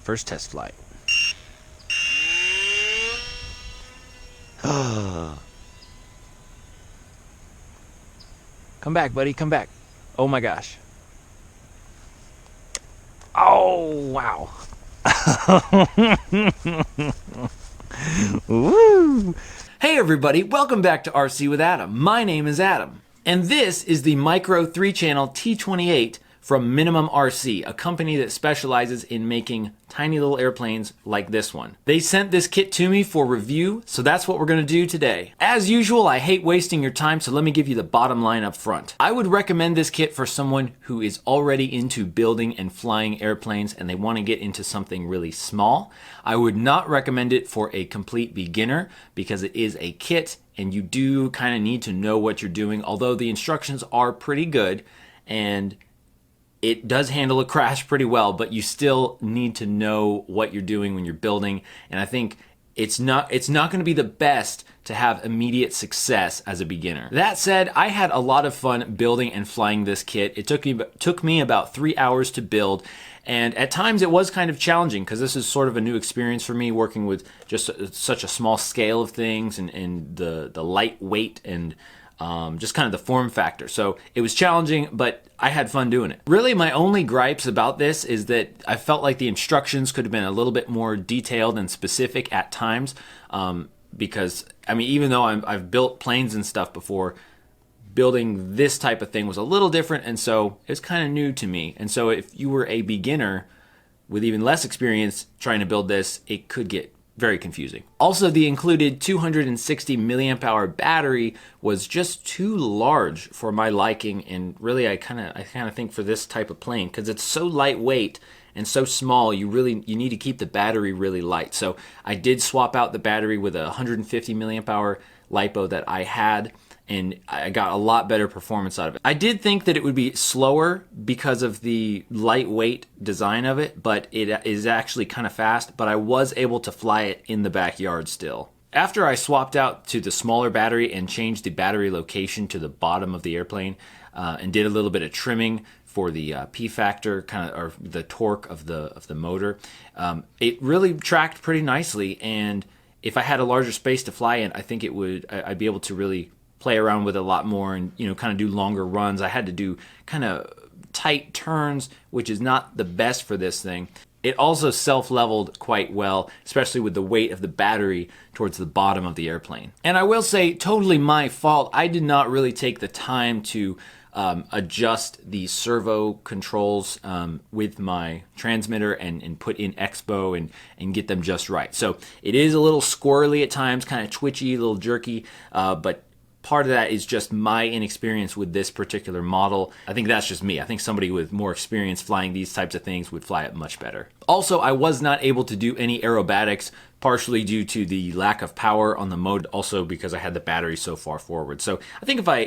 First test flight. Come back, buddy, come back. Oh my gosh. Oh, wow. Woo. Hey everybody, welcome back to RC with Adam. My name is Adam, and this is the Micro 3-channel T-28 from MinimumRC, a company that specializes in making tiny little airplanes like this one. They sent this kit to me for review, so that's what we're gonna do today. As usual, I hate wasting your time, so let me give you the bottom line up front. I would recommend this kit for someone who is already into building and flying airplanes and they wanna get into something really small. I would not recommend it for a complete beginner because it is a kit and you do kind of need to know what you're doing, although the instructions are pretty good and it does handle a crash pretty well, but you still need to know what you're doing when you're building. And I think it's not going to be the best to have immediate success as a beginner. That said, I had a lot of fun building and flying this kit. It took me about 3 hours to build. And at times it was kind of challenging because this is sort of a new experience for me, working with just such a small scale of things and the lightweight and just kind of the form factor. So it was challenging, but I had fun doing it. Really, my only gripes about this is that I felt like the instructions could have been a little bit more detailed and specific at times, because, I mean, even though I've built planes and stuff before, building this type of thing was a little different, and so it's kind of new to me. And so if you were a beginner with even less experience trying to build this, it could get very confusing. Also, the included 260 milliamp hour battery was just too large for my liking, and really I kind of think for this type of plane, because it's so lightweight and so small, you need to keep the battery really light. So I did swap out the battery with a 150 milliamp hour LiPo that I had, and I got a lot better performance out of it. I did think that it would be slower because of the lightweight design of it, but it is actually kind of fast, but I was able to fly it in the backyard still. After I swapped out to the smaller battery and changed the battery location to the bottom of the airplane, and did a little bit of trimming for the P factor, kind of, or the torque of the motor, it really tracked pretty nicely, and if I had a larger space to fly in, I think I'd be able to really play around with it a lot more and, you know, kind of do longer runs. I had to do kind of tight turns, which is not the best for this thing. It also self-leveled quite well, especially with the weight of the battery towards the bottom of the airplane. And I will say, totally my fault, I did not really take the time to adjust the servo controls with my transmitter and put in Expo and get them just right. So it is a little squirrely at times, kind of twitchy, a little jerky, but part of that is just my inexperience with this particular model. I think that's just me. I think somebody with more experience flying these types of things would fly it much better. Also, I was not able to do any aerobatics, partially due to the lack of power on the mode, also because I had the battery so far forward. So I think if I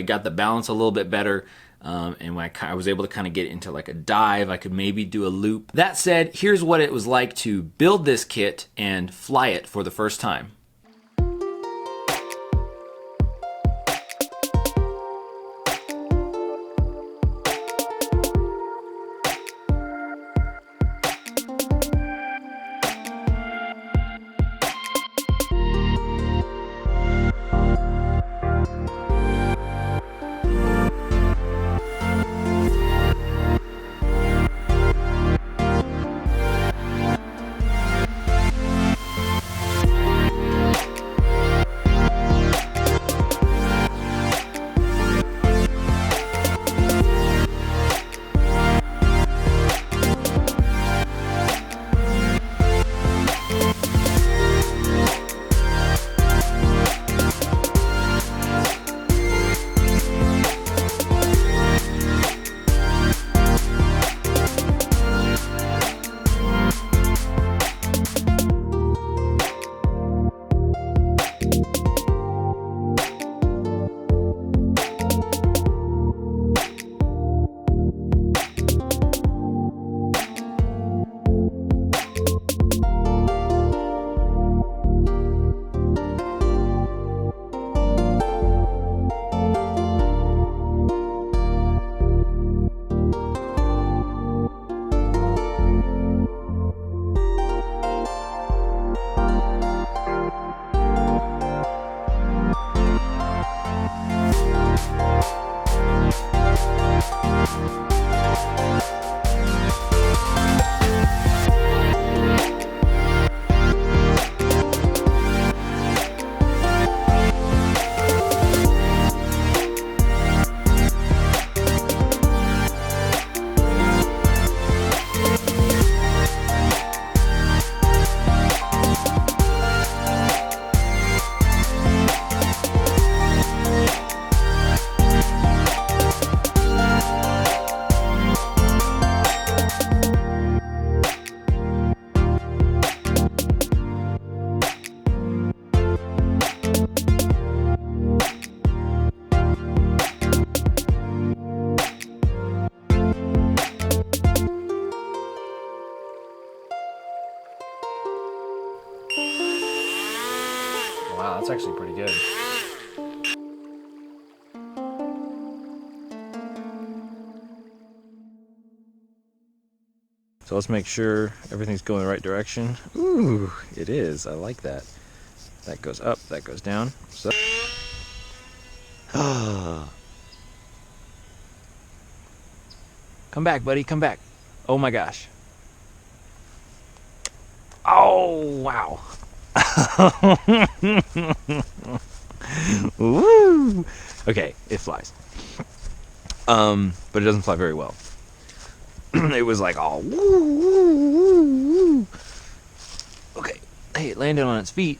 got the balance a little bit better, and when I was able to kind of get into like a dive, I could maybe do a loop. That said, here's what it was like to build this kit and fly it for the first time. Wow, that's actually pretty good. So let's make sure everything's going the right direction. Ooh, it is. I like that. That goes up, that goes down. So come back, buddy, come back. Oh my gosh. Oh, wow. Woo! Okay, it flies. But it doesn't fly very well. It was like all woo, woo, woo, woo. Okay, hey, it landed on its feet,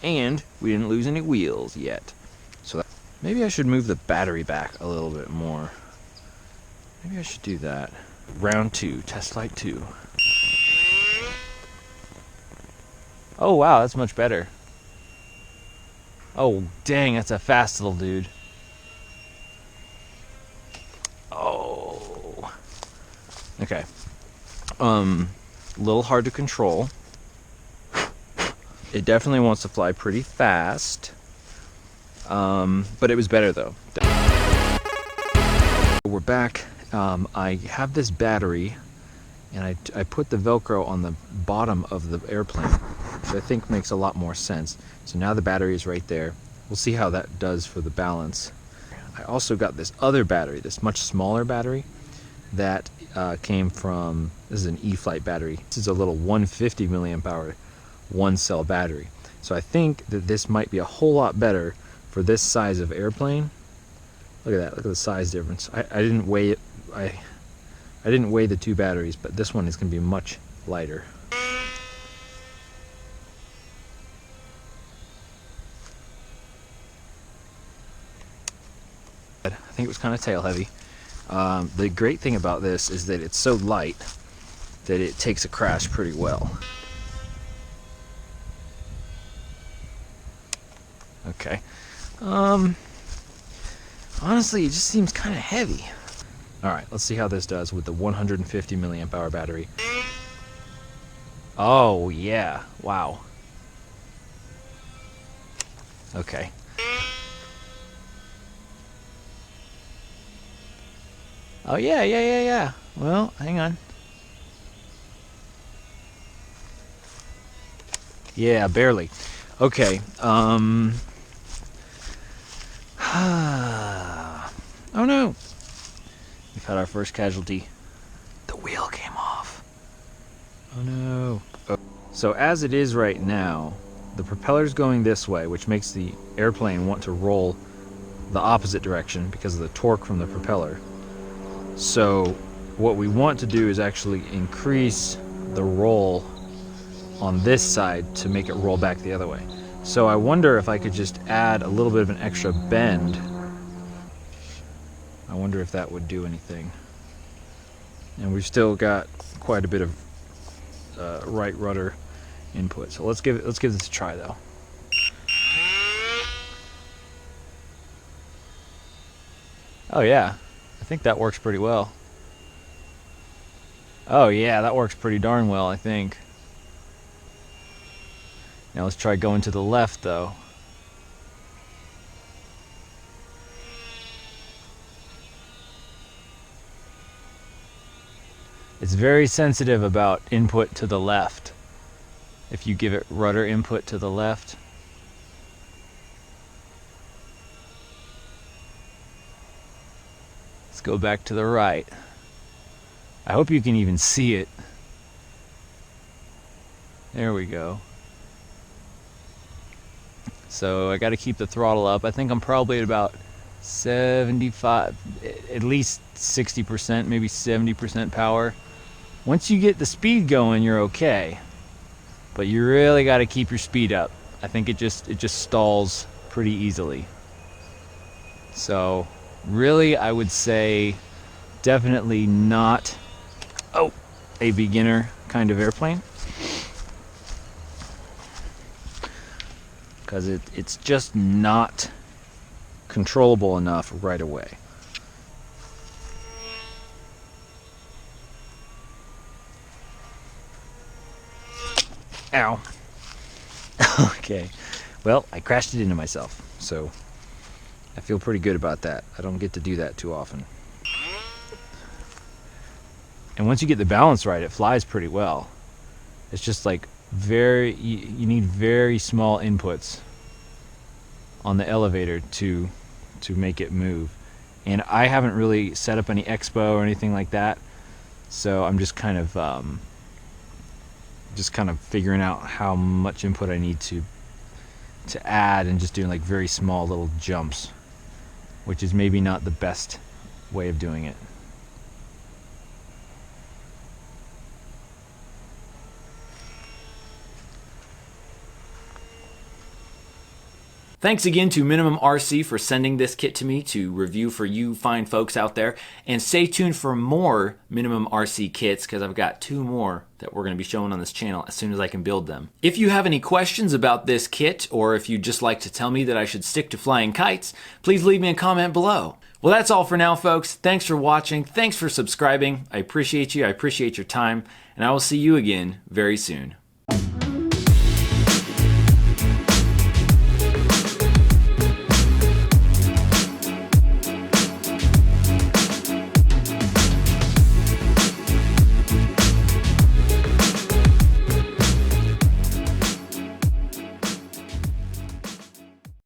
and we didn't lose any wheels yet. So maybe I should move the battery back a little bit more. Maybe I should do that. Round 2, test flight 2. Oh wow, that's much better. Oh dang, that's a fast little dude. Oh. Okay. A little hard to control. It definitely wants to fly pretty fast. But it was better though. We're back. I have this battery, and I put the Velcro on the bottom of the airplane, which I think makes a lot more sense. So now the battery is right there. We'll see how that does for the balance. I also got this other battery, this much smaller battery, that came from, this is an E-Flight battery. This is a little 150 milliamp hour, one cell battery. So I think that this might be a whole lot better for this size of airplane. Look at that, look at the size difference. I didn't weigh it, I didn't weigh the two batteries, but this one is going to be much lighter. I think it was kind of tail heavy. The great thing about this is that it's so light that it takes a crash pretty well. Okay. Honestly, it just seems kind of heavy. Alright, let's see how this does with the 150 milliamp hour battery. Oh, yeah. Wow. Okay. Oh, yeah. Well, hang on. Yeah, barely. Okay. Oh, no. We've had our first casualty. The wheel came off. Oh, no. So as it is right now, the propeller's going this way, which makes the airplane want to roll the opposite direction because of the torque from the propeller. So what we want to do is actually increase the roll on this side to make it roll back the other way. So I wonder if I could just add a little bit of an extra bend. I wonder if that would do anything. And we've still got quite a bit of right rudder input. So let's give this a try though. Oh yeah, I think that works pretty well. Oh yeah, that works pretty darn well, I think. Now let's try going to the left though. It's very sensitive about input to the left. If you give it rudder input to the left. Let's go back to the right. I hope you can even see it. There we go. So I got to keep the throttle up. I think I'm probably at about 75, at least 60%, maybe 70% power. Once you get the speed going, you're okay. But you really got to keep your speed up. I think it just stalls pretty easily. So really, I would say definitely not a beginner kind of airplane, because it's just not controllable enough right away. Ow. Okay, Well, I crashed it into myself, so I feel pretty good about that. I don't get to do that too often. And once you get the balance right, it flies pretty well. It's just like you need very small inputs on the elevator to make it move. And I haven't really set up any expo or anything like that, so I'm just kind of figuring out how much input I need to add, and just doing like very small little jumps, which is maybe not the best way of doing it. Thanks again to MinimumRC for sending this kit to me to review for you fine folks out there. And stay tuned for more MinimumRC kits, because I've got 2 more that we're going to be showing on this channel as soon as I can build them. If you have any questions about this kit, or if you'd just like to tell me that I should stick to flying kites, please leave me a comment below. Well, that's all for now, folks. Thanks for watching. Thanks for subscribing. I appreciate you. I appreciate your time. And I will see you again very soon.